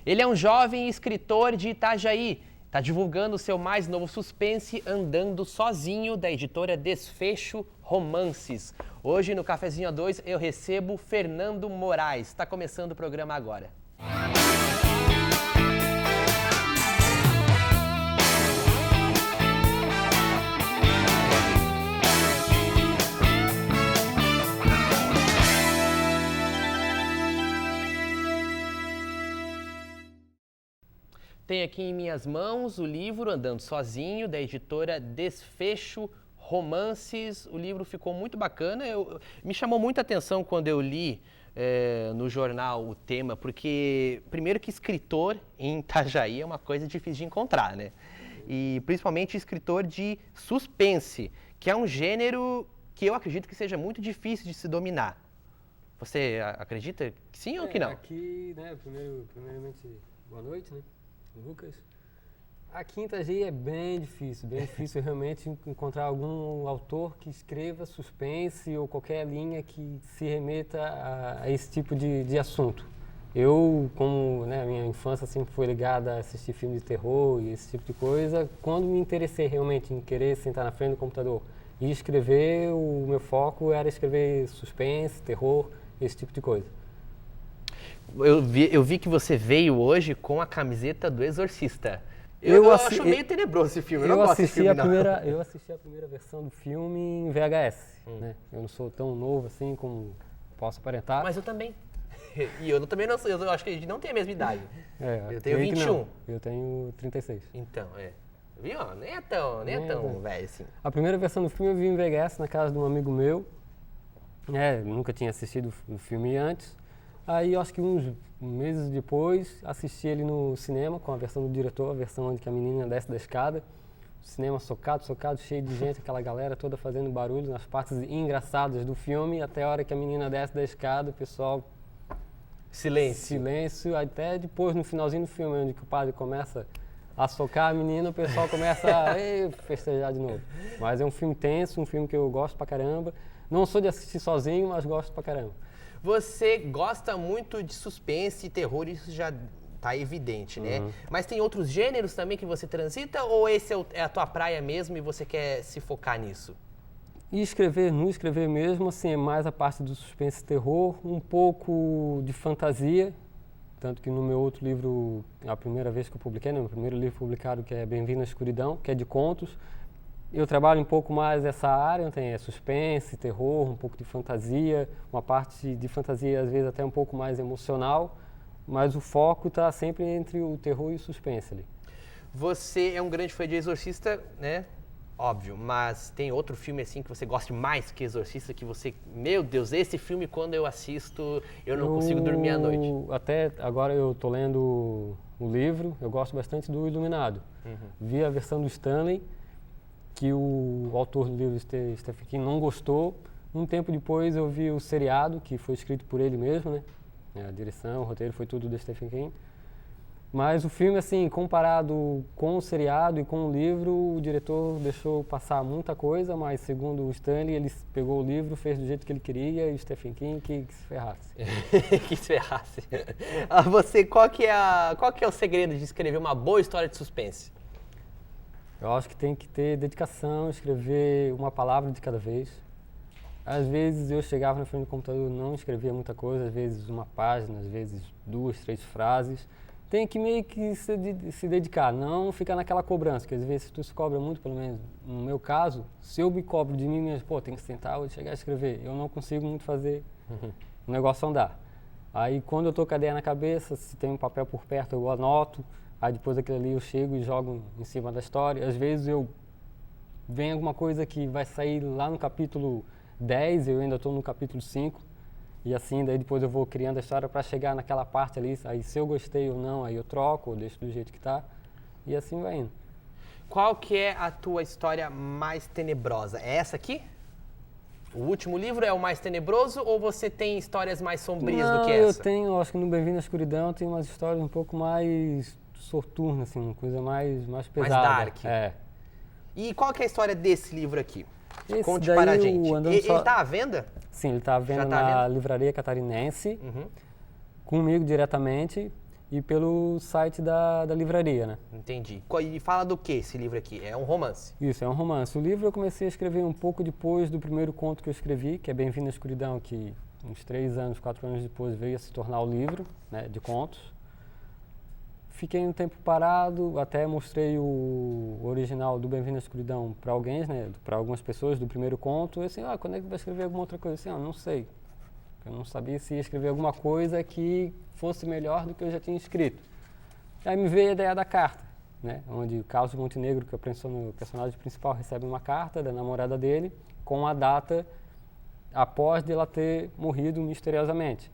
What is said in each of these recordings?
Ele é um jovem escritor de Itajaí. Está divulgando o seu mais novo suspense, Andando Sozinho, da editora Desfecho Romances. Hoje, no Cafezinho A2, eu recebo Fernando Moraes. Está começando o programa agora. Tenho aqui em minhas mãos o livro Andando Sozinho, da editora Desfecho Romances. O livro ficou muito bacana, me chamou muita atenção quando eu li no jornal o tema, porque primeiro que escritor em Itajaí é uma coisa difícil de encontrar, né? E principalmente escritor de suspense, que é um gênero que eu acredito que seja muito difícil de se dominar. Você acredita que sim ou que não? Aqui, né, primeiramente, boa noite, né? Lucas, aqui em Itajaí é bem difícil realmente encontrar algum autor que escreva suspense ou qualquer linha que se remeta a esse tipo de assunto. Eu, como minha infância sempre foi ligada a assistir filmes de terror e esse tipo de coisa, quando me interessei realmente em querer sentar na frente do computador e escrever, o meu foco era escrever suspense, terror, esse tipo de coisa. Eu vi que você veio hoje com a camiseta do Exorcista. Eu acho meio tenebroso esse filme, eu não gosto desse filme, não. Eu assisti a primeira versão do filme em VHS, né? Eu não sou tão novo assim como posso aparentar. Mas eu também. E eu também não sou, eu acho que a gente não tem a mesma idade. Eu tenho 21. Eu tenho 36. Então, viu? Nem é tão velho assim. A primeira versão do filme eu vi em VHS na casa de um amigo meu. Nunca tinha assistido o filme antes. Aí, acho que uns meses depois, assisti ele no cinema com a versão do diretor, a versão onde que a menina desce da escada. O cinema socado, cheio de gente, aquela galera toda fazendo barulho nas partes engraçadas do filme, até a hora que a menina desce da escada, o pessoal... Silêncio, até depois, no finalzinho do filme, onde que o padre começa a socar a menina, o pessoal começa a festejar de novo. Mas é um filme tenso, um filme que eu gosto pra caramba. Não sou de assistir sozinho, mas gosto pra caramba. Você gosta muito de suspense e terror, isso já está evidente, né? Mas tem outros gêneros também que você transita ou esse é a tua praia mesmo e você quer se focar nisso? E escrever mesmo, assim, é mais a parte do suspense e terror, um pouco de fantasia, tanto que no meu outro livro, a primeira vez que eu publiquei, o primeiro livro publicado, que é Bem-vindo à Escuridão, que é de contos, eu trabalho um pouco mais essa área, tem suspense, terror, um pouco de fantasia, uma parte de fantasia às vezes até um pouco mais emocional, mas o foco está sempre entre o terror e o suspense ali. Você é um grande fã de Exorcista, né? Óbvio, mas tem outro filme assim que você goste mais que Exorcista, que você, meu Deus, esse filme quando eu assisto eu não consigo dormir à noite. Até agora eu estou lendo o livro, eu gosto bastante do Iluminado. Vi a versão do Stanley, que o autor do livro, Stephen King, não gostou. Um tempo depois eu vi o seriado, que foi escrito por ele mesmo, né? A direção, o roteiro foi tudo do Stephen King. Mas o filme, assim, comparado com o seriado e com o livro, o diretor deixou passar muita coisa, mas segundo o Stanley, ele pegou o livro, fez do jeito que ele queria e o Stephen King que se ferrasse. Que se ferrasse. Qual que é o segredo de escrever uma boa história de suspense? Eu acho que tem que ter dedicação, escrever uma palavra de cada vez. Às vezes eu chegava na frente do computador e não escrevia muita coisa, às vezes uma página, às vezes 2, 3 frases. Tem que meio que se dedicar, não ficar naquela cobrança, porque às vezes tu se cobra muito, pelo menos no meu caso, se eu me cobro de mim mesmo, tem que sentar e chegar a escrever, eu não consigo muito fazer o negócio andar. Aí quando eu tô com a ideia na cabeça, se tem um papel por perto eu anoto, aí depois daquilo ali eu chego e jogo em cima da história. Às vezes vem alguma coisa que vai sair lá no capítulo 10, eu ainda estou no capítulo 5. E assim, daí depois eu vou criando a história para chegar naquela parte ali. Aí se eu gostei ou não, aí eu troco ou deixo do jeito que tá. E assim vai indo. Qual que é a tua história mais tenebrosa? É essa aqui? O último livro é o mais tenebroso ou você tem histórias mais sombrias do que essa? Eu tenho, acho que no Bem-vindo à Escuridão tem umas histórias um pouco mais soturnas, assim, uma coisa mais pesada. Mais dark. É. E qual que é a história desse livro aqui? Esse Conte para a gente. Ele está à venda? Sim, ele está à venda na Livraria Catarinense, comigo diretamente. e pelo site da livraria, né? Entendi. E fala do que esse livro aqui? É um romance? Isso, é um romance. O livro eu comecei a escrever um pouco depois do primeiro conto que eu escrevi, que é Bem-vindo à Escuridão, que uns 3 anos, 4 anos depois veio a se tornar o livro, né, de contos. Fiquei um tempo parado, até mostrei o original do Bem-vindo à Escuridão para alguém, né, para algumas pessoas do primeiro conto. E assim, quando é que vai escrever alguma outra coisa? Assim, não sei. Eu não sabia se ia escrever alguma coisa que fosse melhor do que eu já tinha escrito. Aí me veio a ideia da carta, né, onde o Carlos Montenegro, que é o personagem principal, recebe uma carta da namorada dele com a data após dela ter morrido misteriosamente.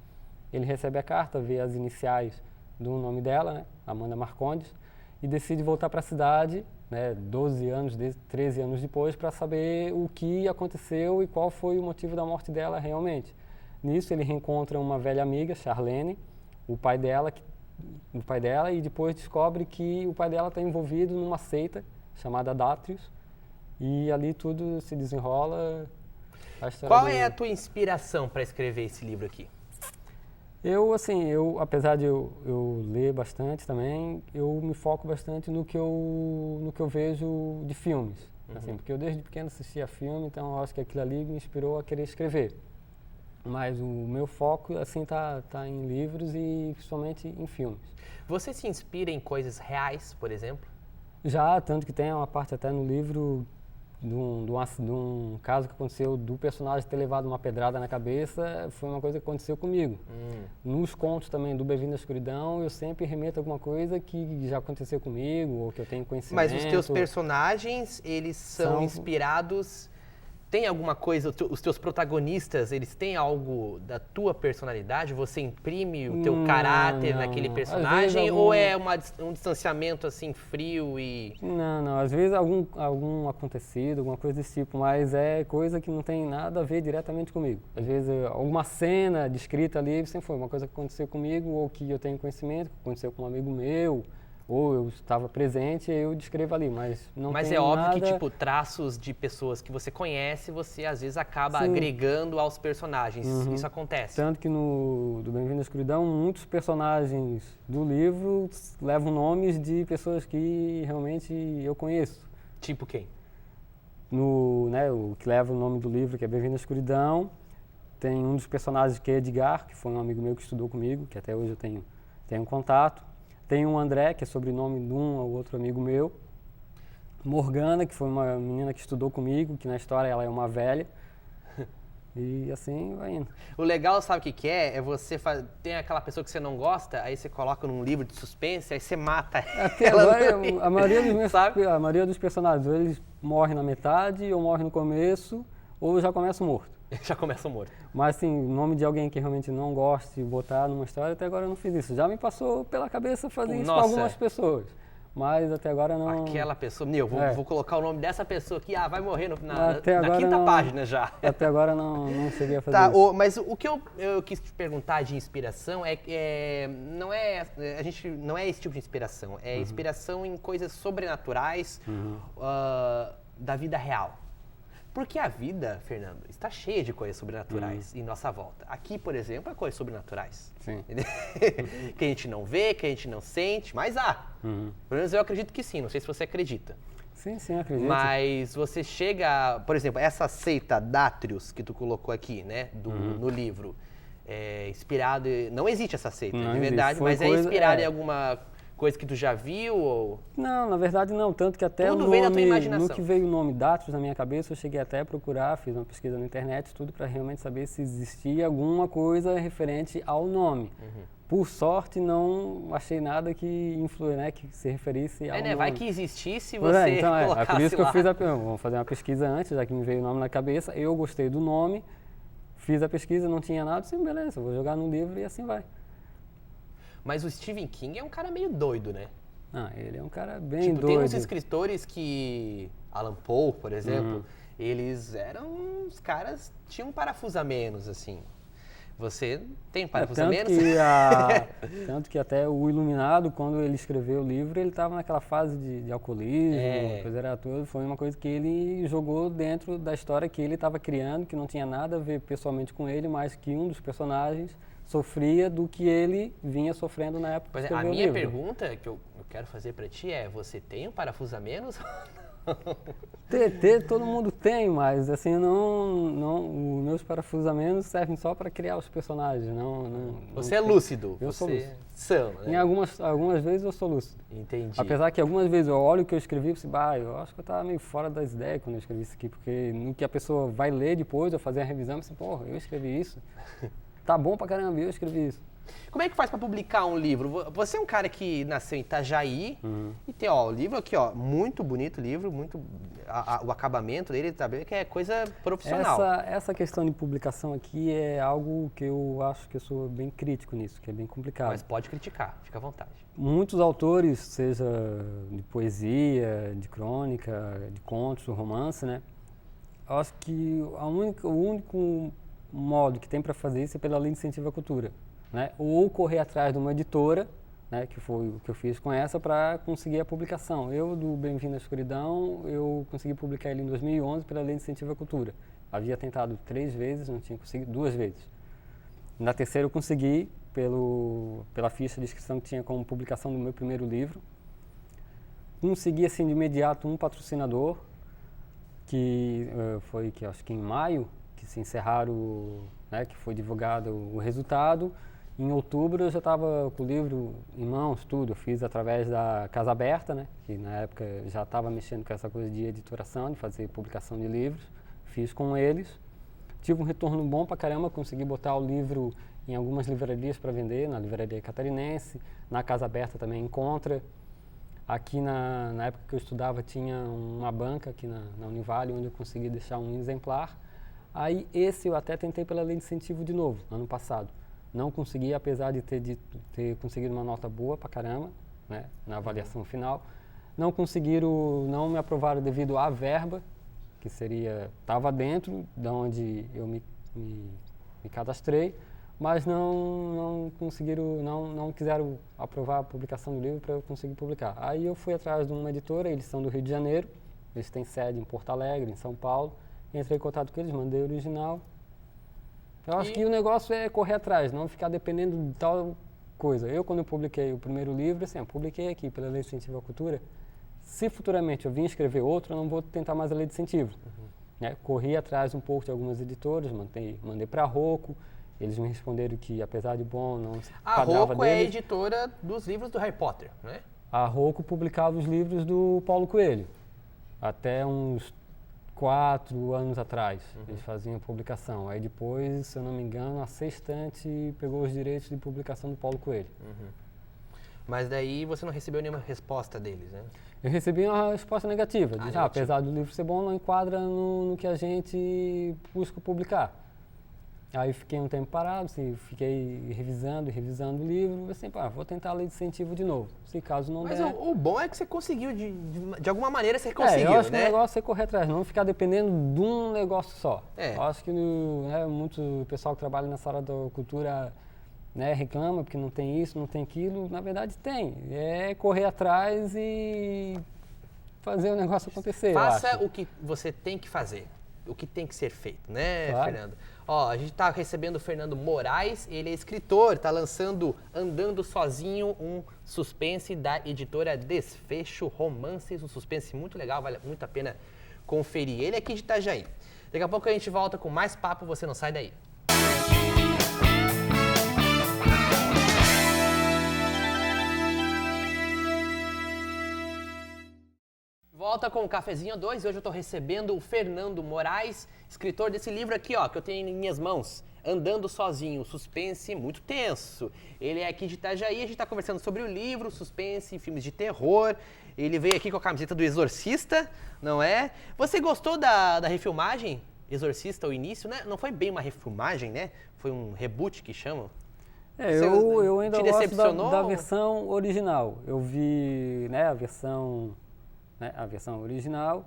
Ele recebe a carta, vê as iniciais do nome dela, né, Amanda Marcondes, e decide voltar para a cidade, né, 13 anos depois, para saber o que aconteceu e qual foi o motivo da morte dela realmente. Nisso ele reencontra uma velha amiga, Charlene, o pai dela, e depois descobre que o pai dela está envolvido numa seita chamada Dátrios, e ali tudo se desenrola. Qual é a tua inspiração para escrever esse livro aqui? Apesar de eu ler bastante também, eu me foco bastante no que eu vejo de filmes. Assim, porque eu desde pequeno assistia filme, então eu acho que aquilo ali me inspirou a querer escrever. Mas o meu foco, assim, tá em livros e principalmente em filmes. Você se inspira em coisas reais, por exemplo? Já, tanto que tem uma parte até no livro de um caso que aconteceu do personagem ter levado uma pedrada na cabeça, foi uma coisa que aconteceu comigo. Nos contos também do Bem-vindo à Escuridão, eu sempre remeto a alguma coisa que já aconteceu comigo, ou que eu tenho conhecimento. Mas os teus personagens, eles são inspirados... Tem alguma coisa, os teus protagonistas, eles têm algo da tua personalidade? Você imprime o teu caráter naquele personagem? Ou é um distanciamento assim, frio e... Não. Às vezes algum acontecido, alguma coisa desse tipo, mas é coisa que não tem nada a ver diretamente comigo. Às vezes alguma cena descrita ali sempre foi uma coisa que aconteceu comigo, ou que eu tenho conhecimento, que aconteceu com um amigo meu, ou eu estava presente e eu descrevo ali, mas não tem nada... Mas é óbvio que, tipo, traços de pessoas que você conhece, você às vezes acaba agregando aos personagens. Isso acontece. Tanto que do Bem-vindo à Escuridão, muitos personagens do livro levam nomes de pessoas que realmente eu conheço. Tipo quem? O que leva o nome do livro, que é Bem-vindo à Escuridão, tem um dos personagens que é Edgar, que foi um amigo meu que estudou comigo, que até hoje eu tenho contato. Tem o André, que é sobrenome de um ou outro amigo meu. Morgana, que foi uma menina que estudou comigo, que na história ela é uma velha. E assim vai indo. O legal, sabe o que é? É você tem aquela pessoa que você não gosta, aí você coloca num livro de suspense, aí você mata Até ela. Agora, a maioria dos personagens, ou eles morrem na metade, ou morrem no começo, ou já começam morto. Já começam morto. Mas assim, o nome de alguém que realmente não gosta de botar numa história, até agora eu não fiz isso. Já me passou pela cabeça fazer isso com algumas pessoas. Mas até agora não... Aquela pessoa... Vou colocar o nome dessa pessoa aqui, vai morrer na quinta página já. Até agora não cheguei a fazer isso. Mas o que eu quis te perguntar de inspiração não é esse tipo de inspiração. É inspiração em coisas sobrenaturais da vida real. Porque a vida, Fernando, está cheia de coisas sobrenaturais em nossa volta. Aqui, por exemplo, há coisas sobrenaturais. Sim. Que a gente não vê, que a gente não sente, mas há. Pelo menos eu acredito que sim, não sei se você acredita. Sim, acredito. Mas você chega, por exemplo, essa seita Dátrios que tu colocou aqui, né, no livro, inspirado... Não existe essa seita, de verdade, mas é inspirado em alguma... coisa que tu já viu? Ou... Não, na verdade não, tanto que até tudo vem da tua imaginação. No que veio o nome Dátrios na minha cabeça, eu cheguei até a procurar, fiz uma pesquisa na internet, tudo para realmente saber se existia alguma coisa referente ao nome. Por sorte, não achei nada que que se referisse ao nome. Vai que existisse, você colocasse é por isso que lá. Eu fiz vamos fazer uma pesquisa antes, já que me veio o nome na cabeça, eu gostei do nome, fiz a pesquisa, não tinha nada, disse, beleza, vou jogar no livro e assim vai. Mas o Stephen King é um cara meio doido, né? Ele é um cara bem doido. Tem uns escritores que... Alan Poe, por exemplo, eles eram uns caras... Tinham um parafuso a menos, assim. Você tem um parafuso a menos? Tanto que até o Iluminado, quando ele escreveu o livro, ele estava naquela fase de alcoolismo, coisa era toda. Foi uma coisa que ele jogou dentro da história que ele estava criando, que não tinha nada a ver pessoalmente com ele, mas que um dos personagens sofria do que ele vinha sofrendo na época Pois que é, a escreveu o minha livro. pergunta que eu quero fazer para ti é, você tem um parafuso a menos? Ter todo mundo tem, mas assim, os meus parafusos a menos servem só para criar os personagens, Você é lúcido, Eu sou você lúcido. são, Em né? algumas vezes eu sou lúcido. Entendi. Apesar que algumas vezes eu olho o que eu escrevi e penso, eu acho que eu estava meio fora das ideias quando eu escrevi isso aqui, porque no que a pessoa vai ler depois, eu fazer a revisão, eu penso, porra, eu escrevi isso. Tá bom pra caramba, eu escrevi isso. Como é que faz para publicar um livro? Você é um cara que nasceu em Itajaí e tem, ó, o livro aqui, ó, muito bonito o livro, muito o acabamento dele, tá bem, que é coisa profissional. Essa questão de publicação aqui é algo que eu acho que eu sou bem crítico nisso, que é bem complicado. Mas pode criticar, fica à vontade. Muitos autores, seja de poesia, de crônica, de contos, romance, né? Eu acho que o único modo que tem para fazer isso é pela lei de incentivo à cultura, né? Ou correr atrás de uma editora, né, que foi o que eu fiz com essa, para conseguir a publicação. Eu, do Bem-vindo à Escuridão, eu consegui publicar ele em 2011 pela lei de incentivo à cultura. Havia tentado 3 vezes, não tinha conseguido, 2 vezes. Na terceira eu consegui, pela ficha de inscrição que tinha como publicação do meu primeiro livro. Consegui, assim, de imediato um patrocinador, que foi, que acho que em maio, que se encerraram, né, que foi divulgado o resultado. Em outubro eu já estava com o livro em mãos, tudo. Eu fiz através da Casa Aberta, né, que na época já estava mexendo com essa coisa de editoração, de fazer publicação de livros. Fiz com eles. Tive um retorno bom pra caramba, consegui botar o livro em algumas livrarias para vender, na Livraria Catarinense, na Casa Aberta também encontra. Aqui na época que eu estudava tinha uma banca aqui na Univale, onde eu consegui deixar um exemplar. Aí esse eu até tentei pela lei de incentivo de novo, ano passado. Não consegui, apesar de ter conseguido uma nota boa pra caramba, né, na avaliação final. Não conseguiram, não me aprovaram devido à verba, que estava dentro de onde eu me cadastrei, mas não conseguiram, não quiseram aprovar a publicação do livro para eu conseguir publicar. Aí eu fui atrás de uma editora, eles são do Rio de Janeiro, eles têm sede em Porto Alegre, em São Paulo, entrei em contato com eles, mandei o original. Eu acho que o negócio é correr atrás, não ficar dependendo de tal coisa. Eu, quando eu publiquei o primeiro livro, assim, eu publiquei aqui pela Lei de Incentivo à Cultura. Se futuramente eu vim escrever outro, eu não vou tentar mais a Lei de Incentivo. Né? Corri atrás um pouco de algumas editoras, mandei para a Rocco. Eles me responderam que, apesar de bom, não se A Rocco é a editora dos livros do Harry Potter, né? A Rocco publicava os livros do Paulo Coelho. Até uns 4 anos atrás, eles faziam a publicação. Aí depois, se eu não me engano, a Sextante pegou os direitos de publicação do Paulo Coelho. Mas daí você não recebeu nenhuma resposta deles, né? Eu recebi uma resposta negativa. Diz, negativa. Apesar do livro ser bom, não enquadra no que a gente busca publicar. Aí fiquei um tempo parado, assim, fiquei revisando o livro, assim, vou tentar a lei de incentivo de novo, se caso não Mas der. o bom é que você conseguiu, de alguma maneira você conseguiu, eu acho que né? o negócio é correr atrás, não ficar dependendo de um negócio só. É. Eu acho que muito pessoal que trabalha nessa área da cultura, né, reclama porque não tem isso, não tem aquilo. Na verdade tem, é correr atrás e fazer o negócio acontecer. Faça o que você tem que fazer, o que tem que ser feito, né, Claro. Fernando? Ó, a gente está recebendo o Fernando Moraes, ele é escritor, está lançando Andando Sozinho, um suspense da editora Desfecho Romances, um suspense muito legal, vale muito a pena conferir. Ele é aqui de Itajaí. Daqui a pouco a gente volta com mais papo, você não sai daí. Volta com o Cafezinho 2 e hoje eu estou recebendo o Fernando Moraes, escritor desse livro aqui, ó, que eu tenho em minhas mãos, Andando Sozinho, suspense muito tenso. Ele é aqui de Itajaí, a gente está conversando sobre o livro, suspense, filmes de terror. Ele veio aqui com a camiseta do Exorcista, não é? Você gostou da refilmagem? Exorcista, o início, né? Não foi bem uma refilmagem, né? Foi um reboot que chamam. Eu ainda te gosto decepcionou? da versão original. Eu vi, né, a versão original,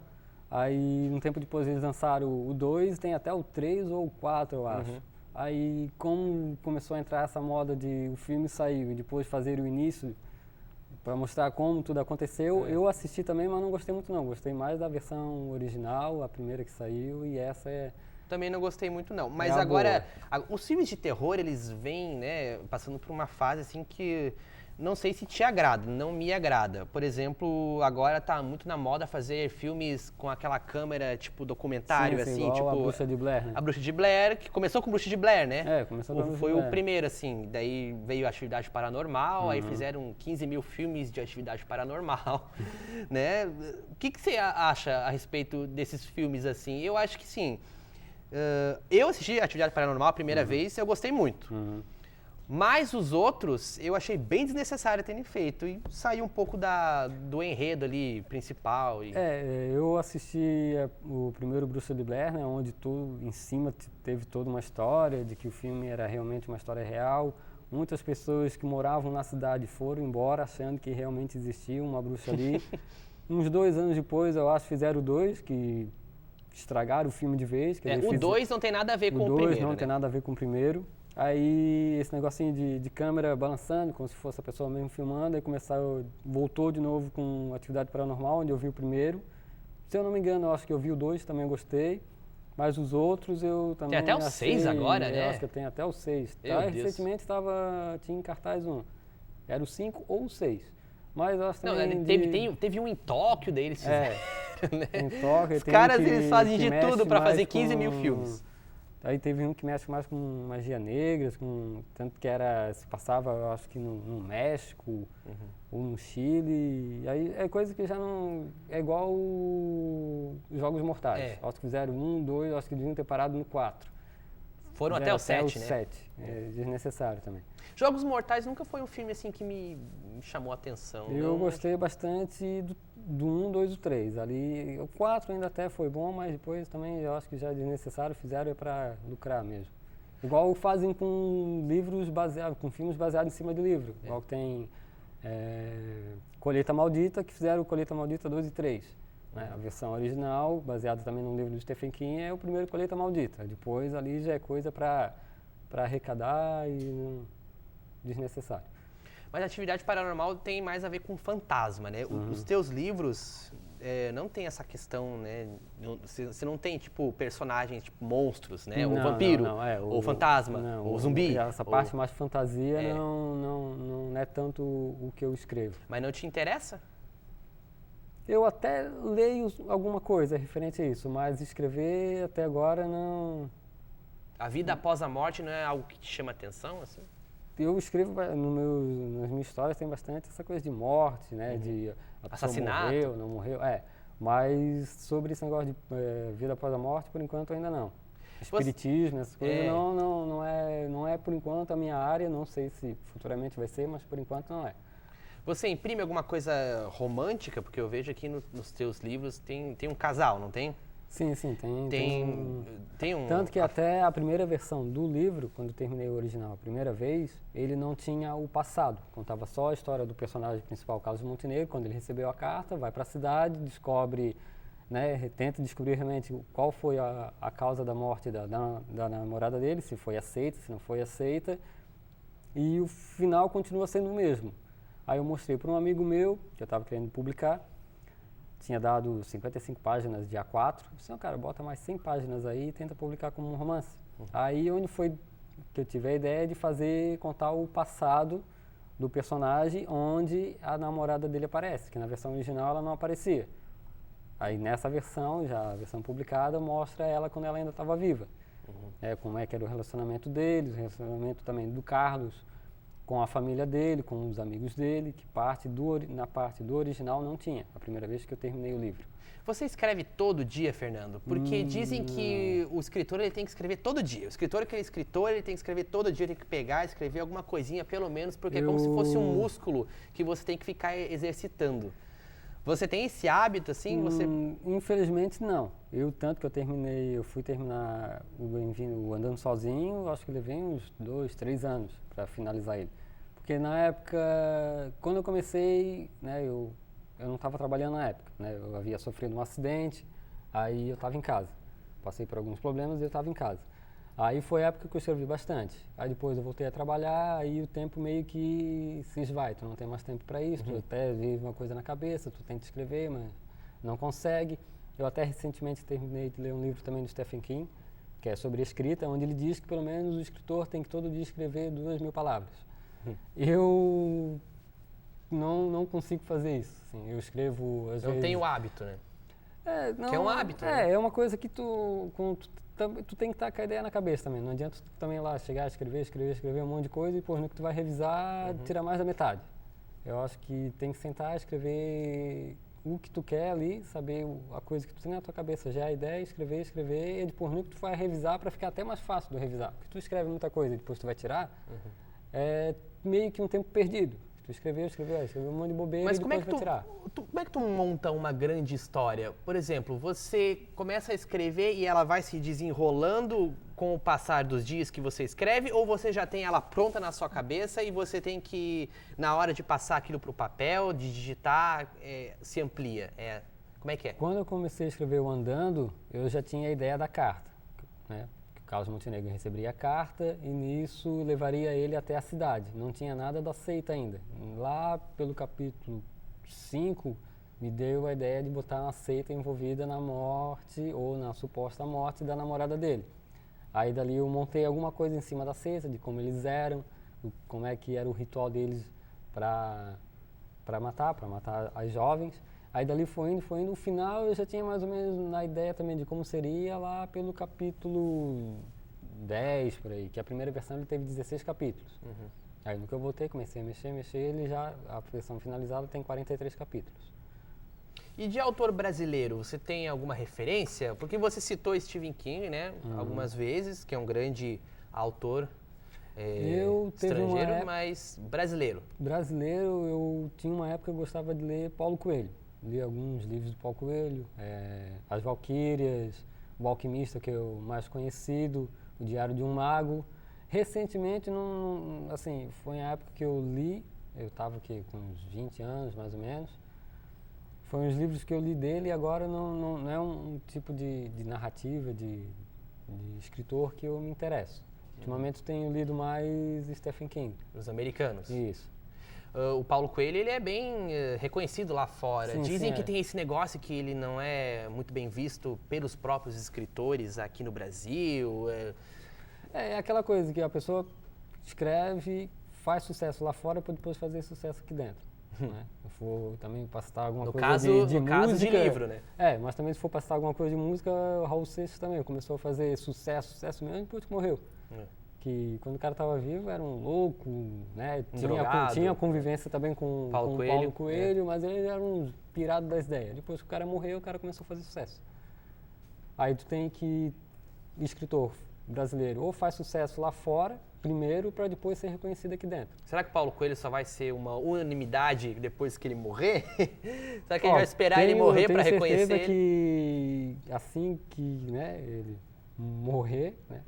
aí um tempo depois eles lançaram o 2, tem até o 3 ou o 4, eu acho. Aí como começou a entrar essa moda de o filme saiu e depois fazer o início para mostrar como tudo aconteceu, eu assisti também, mas não gostei muito não. Gostei mais da versão original, a primeira que saiu, e essa é Também não gostei muito, não. Mas É a agora, os filmes de terror, eles vêm, né, passando por uma fase, assim, que não sei se te agrada, não me agrada. Por exemplo, agora tá muito na moda fazer filmes com aquela câmera, tipo, documentário, Sim, sim, assim, igual tipo... A Bruxa de Blair, né? A Bruxa de Blair, que começou com Bruxa de Blair, né? Começou com a Bruxa de Foi o Blair. primeiro, assim. Daí veio a Atividade Paranormal, aí fizeram 15 mil filmes de Atividade Paranormal, né? O que você acha a respeito desses filmes, assim? Eu acho que, sim. Eu assisti Atividade Paranormal a primeira vez e eu gostei muito. Mas os outros, eu achei bem desnecessário terem feito. E saiu um pouco do enredo ali, principal. Eu assisti o primeiro Bruxa de Blair, né, onde tudo em cima teve toda uma história, de que o filme era realmente uma história real. Muitas pessoas que moravam na cidade foram embora achando que realmente existia uma bruxa ali. Uns 2 anos depois, eu acho, fizeram o 2, que estragaram o filme de vez. O 2 não tem nada a ver com o primeiro, não tem nada a ver com o primeiro. Aí esse negocinho de câmera balançando, como se fosse a pessoa mesmo filmando, aí voltou de novo com Atividade Paranormal, onde eu vi o primeiro. Se eu não me engano, eu acho que eu vi o 2, também gostei. Mas os outros eu também Tem até o 6 agora, né? Eu acho que tem até o 6. Recentemente tinha em cartaz um. Era o 5 ou o 6. Mas eu acho também... Teve um em Tóquio, daí eles fizeram, né? Em Tóquio. Os caras, eles fazem de tudo para fazer 15 mil filmes. Aí teve um que mexe mais com magia negra, tanto que se passava, eu acho que no México ou no Chile. Aí é coisa que já não... É igual os Jogos Mortais. Acho que fizeram 1, 2, acho que deviam ter parado no 4. Foram até o 7, né? 7. É desnecessário também. Jogos Mortais nunca foi um filme assim que me chamou a atenção. Eu gostei bastante do 1, 2 e 3. Ali, o 4 ainda até foi bom, mas depois também eu acho que já é desnecessário, fizeram para lucrar mesmo. Igual fazem com filmes baseados em cima do livro. Igual que tem Colheita Maldita, que fizeram Colheita Maldita 2 e 3. Né? A versão original, baseada também no livro do Stephen King, é o primeiro Colheita Maldita. Depois ali já é coisa para arrecadar e desnecessário. Mas a Atividade Paranormal tem mais a ver com fantasma, né? Os teus livros não tem essa questão, né? Você não tem, tipo, personagens, tipo, monstros, né? Ou vampiro, ou fantasma, ou zumbi. Essa parte mais fantasia não é tanto o que eu escrevo. Mas não te interessa? Eu até leio alguma coisa referente a isso, mas escrever até agora não... A vida após a morte não é algo que te chama atenção, assim? Eu escrevo, nas minhas histórias tem bastante essa coisa de morte, né? De assassinato. Morreu, não morreu, mas sobre esse negócio de vida após a morte, por enquanto ainda não. Espiritismo, essas coisas, não é por enquanto a minha área, não sei se futuramente vai ser, mas por enquanto não é. Você imprime alguma coisa romântica? Porque eu vejo aqui nos teus livros tem um casal, não tem? Sim, tem um... Tanto que até a primeira versão do livro, quando eu terminei o original a primeira vez, ele não tinha o passado. Contava só a história do personagem principal, Carlos Montenegro, quando ele recebeu a carta, vai para a cidade, descobre, né, tenta descobrir realmente qual foi a causa da morte da namorada dele, se foi aceita, se não foi aceita, e o final continua sendo o mesmo. Aí eu mostrei para um amigo meu, que eu estava querendo publicar, tinha dado 55 páginas de A4. Eu disse, cara, bota mais 100 páginas aí e tenta publicar como um romance. Aí onde foi que eu tive a ideia de contar o passado do personagem, onde a namorada dele aparece, que na versão original ela não aparecia. Aí nessa versão, já a versão publicada, mostra ela quando ela ainda estava viva. Como é que era o relacionamento deles, o relacionamento também do Carlos com a família dele, com os amigos dele, que na parte do original não tinha, a primeira vez que eu terminei o livro. Você escreve todo dia, Fernando? Porque dizem que o escritor ele tem que escrever todo dia. O escritor que é escritor, ele tem que escrever todo dia, tem que pegar, escrever alguma coisinha, pelo menos, porque é como se fosse um músculo que você tem que ficar exercitando. Você tem esse hábito, assim? Infelizmente, não. Tanto que eu fui terminar o Andando Sozinho, acho que levei uns 2, 3 anos para finalizar ele. Porque na época, quando eu comecei, né, eu não estava trabalhando na época, né, eu havia sofrido um acidente, aí eu estava em casa. Passei por alguns problemas e eu estava em casa. Aí foi a época que eu escrevi bastante. Aí depois eu voltei a trabalhar, aí o tempo meio que se esvai, tu não tem mais tempo para isso, tu até vive uma coisa na cabeça, tu tenta escrever, mas não consegue. Eu até recentemente terminei de ler um livro também do Stephen King, que é sobre escrita, onde ele diz que pelo menos o escritor tem que todo dia escrever 2.000 palavras. Eu não consigo fazer isso. Assim, eu escrevo às vezes... Não tem o hábito, né? Não, que é um hábito, né? É uma coisa que tu tem que estar com a ideia na cabeça também. Não adianta tu também lá chegar, escrever um monte de coisa e depois no que tu vai revisar, tirar mais da metade. Eu acho que tem que sentar, escrever o que tu quer ali, saber a coisa que tu tem na tua cabeça, já a ideia, escrever, e depois no que tu vai revisar para ficar até mais fácil de revisar. Porque tu escreve muita coisa e depois tu vai tirar, é meio que um tempo perdido. Tu escreveu um monte de bobeira e depois vai tirar. Como é que tu monta uma grande história? Por exemplo, você começa a escrever e ela vai se desenrolando com o passar dos dias que você escreve, ou você já tem ela pronta na sua cabeça e você tem que, na hora de passar aquilo para o papel, de digitar, se amplia? Como é que é? Quando eu comecei a escrever o Andando, eu já tinha a ideia da carta, né? Carlos Montenegro receberia a carta e nisso levaria ele até a cidade. Não tinha nada da seita ainda. Lá pelo capítulo 5, me deu a ideia de botar uma seita envolvida na morte ou na suposta morte da namorada dele. Aí dali eu montei alguma coisa em cima da seita, de como eles eram, como é que era o ritual deles para matar as jovens. Aí dali foi indo, no final eu já tinha mais ou menos na ideia também de como seria lá pelo capítulo 10, por aí, que a primeira versão ele teve 16 capítulos. Aí no que eu voltei, comecei a mexer, ele já, a versão finalizada tem 43 capítulos. E de autor brasileiro, você tem alguma referência? Porque você citou Stephen King, né, algumas vezes, que é um grande autor estrangeiro, mas brasileiro. Brasileiro, eu tinha uma época que eu gostava de ler Paulo Coelho. Li alguns livros do Paulo Coelho, As Valquírias, O Alquimista, que é o mais conhecido, O Diário de um Mago. Recentemente, assim, foi a época que eu li, eu estava com uns 20 anos, mais ou menos. Foi uns livros que eu li dele e agora não é um tipo de narrativa, de escritor que eu me interesso. Ultimamente tenho lido mais Stephen King. Os americanos. Isso. O Paulo Coelho, ele é bem reconhecido lá fora. Dizem que é. tem esse negócio que ele não é muito bem visto pelos próprios escritores aqui no Brasil. É aquela coisa que a pessoa escreve, faz sucesso lá fora para depois fazer sucesso aqui dentro. Né? Se for também passar alguma coisa de música... No caso de livro, né? Mas também se for passar alguma coisa de música, o Raul Seixas também começou a fazer sucesso mesmo depois que morreu. Que quando o cara estava vivo era um louco, né? Tinha convivência também com Paulo Coelho, mas ele era um pirado das ideias. Depois que o cara morreu, o cara começou a fazer sucesso. Aí tu tem que, escritor brasileiro, ou faz sucesso lá fora, primeiro, para depois ser reconhecido aqui dentro. Será que o Paulo Coelho só vai ser uma unanimidade depois que ele morrer? Será que a gente vai esperar ele morrer para reconhecer ele? Eu tenho certeza que assim que ele morrer, né?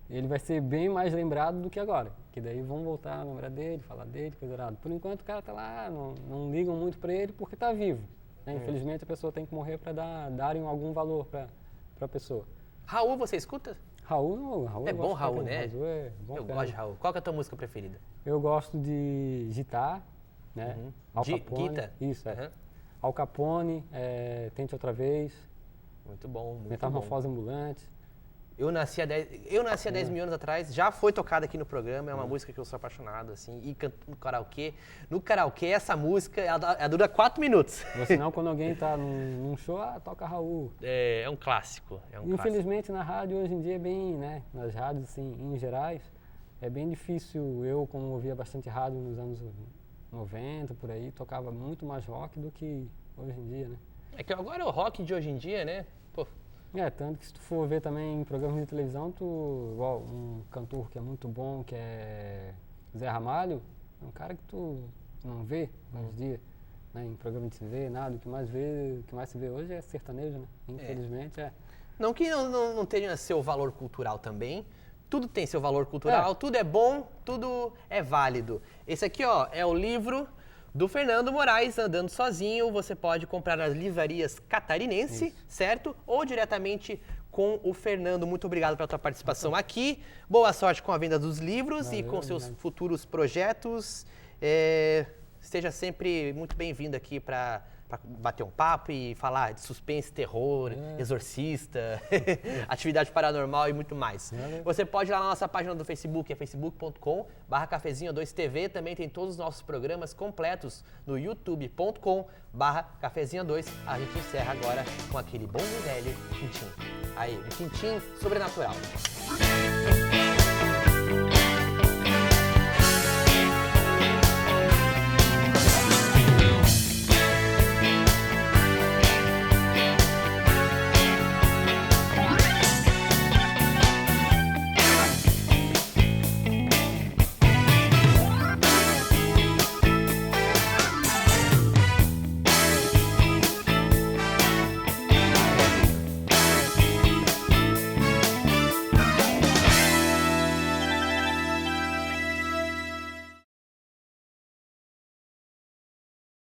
Ele vai ser bem mais lembrado do que agora. Que daí vão voltar a lembrar dele, falar dele, coisa errada. Por enquanto o cara tá lá, não ligam muito para ele porque tá vivo. Né? Infelizmente a pessoa tem que morrer para darem algum valor para a pessoa. Raul, você escuta? Raul é bom Raul, né? Bom, eu gosto de Raul. Qual que é a tua música preferida? Eu gosto de Gitar, né? Al Capone. Gita? Isso, Al Capone, Tente Outra Vez. Muito bom, muito Metamorfose Ambulante. Eu nasci há 10 mil anos atrás, já foi tocada aqui no programa, é uma música que eu sou apaixonado, assim, e canto no karaokê. No karaokê, essa música, ela dura 4 minutos. Ou senão, quando alguém tá num show, toca Raul. É um clássico, Infelizmente, na rádio, hoje em dia, é bem, né, nas rádios, assim, em gerais, é bem difícil. Eu, como ouvia bastante rádio nos anos 90, por aí, tocava muito mais rock do que hoje em dia, né? É que agora o rock de hoje em dia, né, pô... Tanto que se tu for ver também em programas de televisão, igual um cantor que é muito bom, que é Zé Ramalho, é um cara que tu não vê hoje em dia, né? Em programa de TV, nada, o que mais se vê hoje é sertanejo, né? Infelizmente Não que não tenha seu valor cultural também, tudo tem seu valor cultural, tudo é bom, tudo é válido. Esse aqui, ó, é o livro do Fernando Moraes, Andando Sozinho. Você pode comprar nas livrarias catarinense, certo? Ou diretamente com o Fernando. Muito obrigado pela tua participação aqui. Boa sorte com a venda dos livros e com seus futuros projetos. Seja sempre muito bem-vindo aqui para bater um papo e falar de suspense, terror, exorcista, atividade paranormal e muito mais. Você pode ir lá na nossa página do Facebook, é facebook.com/cafezinho2tv. Também tem todos os nossos programas completos no youtube.com/cafezinho2. A gente encerra agora com aquele bom e velho Tintim. Aí, um Tintim sobrenatural.